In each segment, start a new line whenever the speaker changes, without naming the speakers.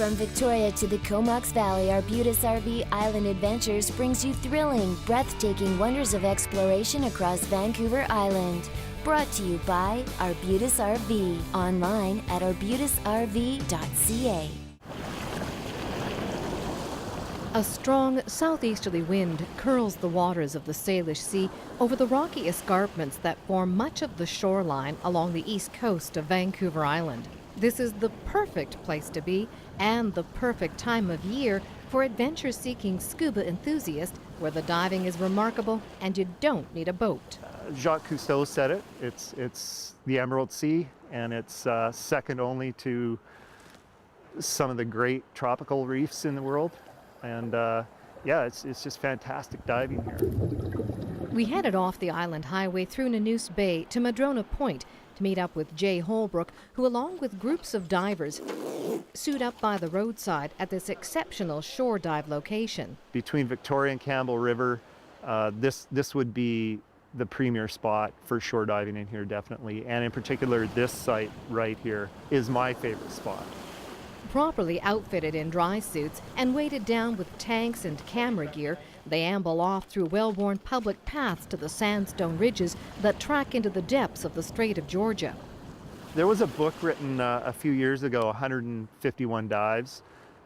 From Victoria to the Comox Valley, Arbutus RV Island Adventures brings you thrilling, breathtaking wonders of exploration across Vancouver Island. Brought to you by Arbutus RV, online at arbutusrv.ca.
A strong southeasterly wind curls the waters of the Salish Sea over the rocky escarpments that form much of the shoreline along the east coast of Vancouver Island. This is the perfect place to be and the perfect time of year for adventure-seeking scuba enthusiasts, where the diving is remarkable and you don't need a boat.
Jacques Cousteau said it. It's the Emerald Sea, and it's second only to some of the great tropical reefs in the world. And yeah, it's just fantastic diving here.
We headed off the island highway through Nanoose Bay to Madrona Point to meet up with Jay Holbrook, who, along with groups of divers, suit up by the roadside at this exceptional shore dive location.
Between Victoria and Campbell River, this would be the premier spot for shore diving in here, definitely. And in particular, this site right here is my favorite spot.
Properly outfitted in dry suits and weighted down with tanks and camera gear, they amble off through well-worn public paths to the sandstone ridges that track into the depths of the Strait of Georgia.
There was a book written a few years ago, 151 dives,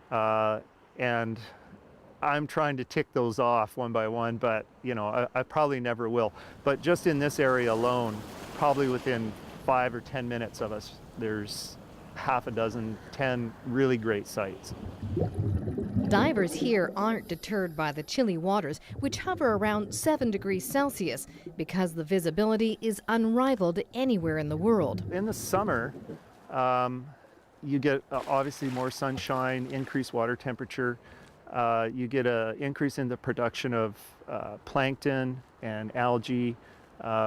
and I'm trying to tick those off one by one, but you know, I probably never will. But just in this area alone, probably within 5 or 10 minutes of us, there's half a dozen, 10 really great sites.
Divers here aren't deterred by the chilly waters, which hover around 7 degrees Celsius, because the visibility is unrivaled anywhere in the world.
In the summer, you get obviously more sunshine, increased water temperature. You get an increase in the production of plankton and algae,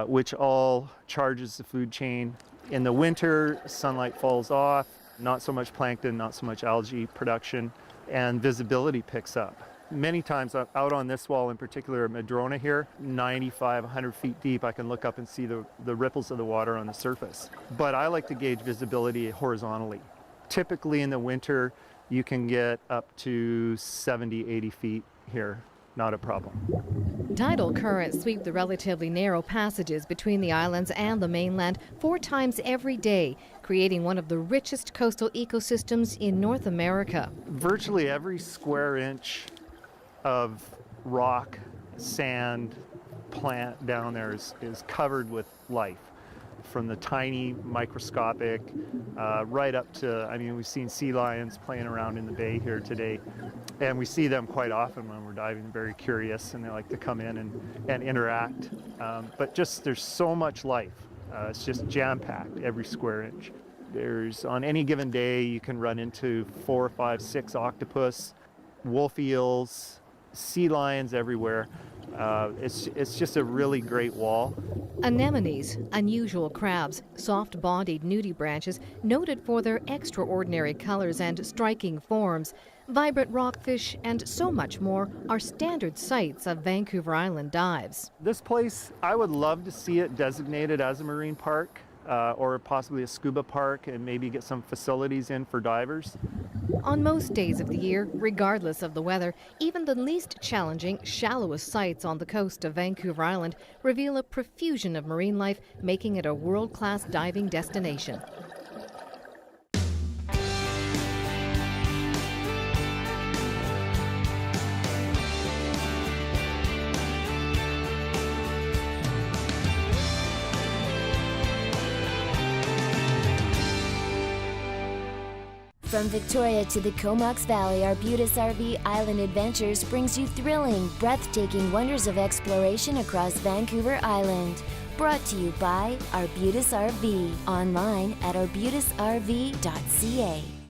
which all charges the food chain. In the winter, sunlight falls off, not so much plankton, not so much algae production, and visibility picks up. Many times out on this wall in particular at Madrona here, 95, 100 feet deep, I can look up and see the ripples of the water on the surface. But I like to gauge visibility horizontally. Typically in the winter, you can get up to 70, 80 feet here. Not a problem.
Tidal currents sweep the relatively narrow passages between the islands and the mainland 4 times every day, creating one of the richest coastal ecosystems in North America.
Virtually every square inch of rock, sand, plant down there is covered with life. From the tiny, microscopic, right up to, I mean, we've seen sea lions playing around in the bay here today. And we see them quite often when we're diving. They're very curious, and they like to come in and interact. But just, there's so much life. It's just jam-packed every square inch. There's, on any given day, you can run into 4, 5, 6 octopus, wolf eels, sea lions everywhere. It's just a really great wall.
Anemones, unusual crabs, soft-bodied nudibranches, noted for their extraordinary colors and striking forms, vibrant rockfish, and so much more are standard sights of Vancouver Island dives.
This place, I would love to see it designated as a marine park, or possibly a scuba park, and maybe get some facilities in for divers.
On most days of the year, regardless of the weather, even the least challenging, shallowest sites on the coast of Vancouver Island reveal a profusion of marine life, making it a world-class diving destination.
From Victoria to the Comox Valley, Arbutus RV Island Adventures brings you thrilling, breathtaking wonders of exploration across Vancouver Island. Brought to you by Arbutus RV, online at arbutusrv.ca.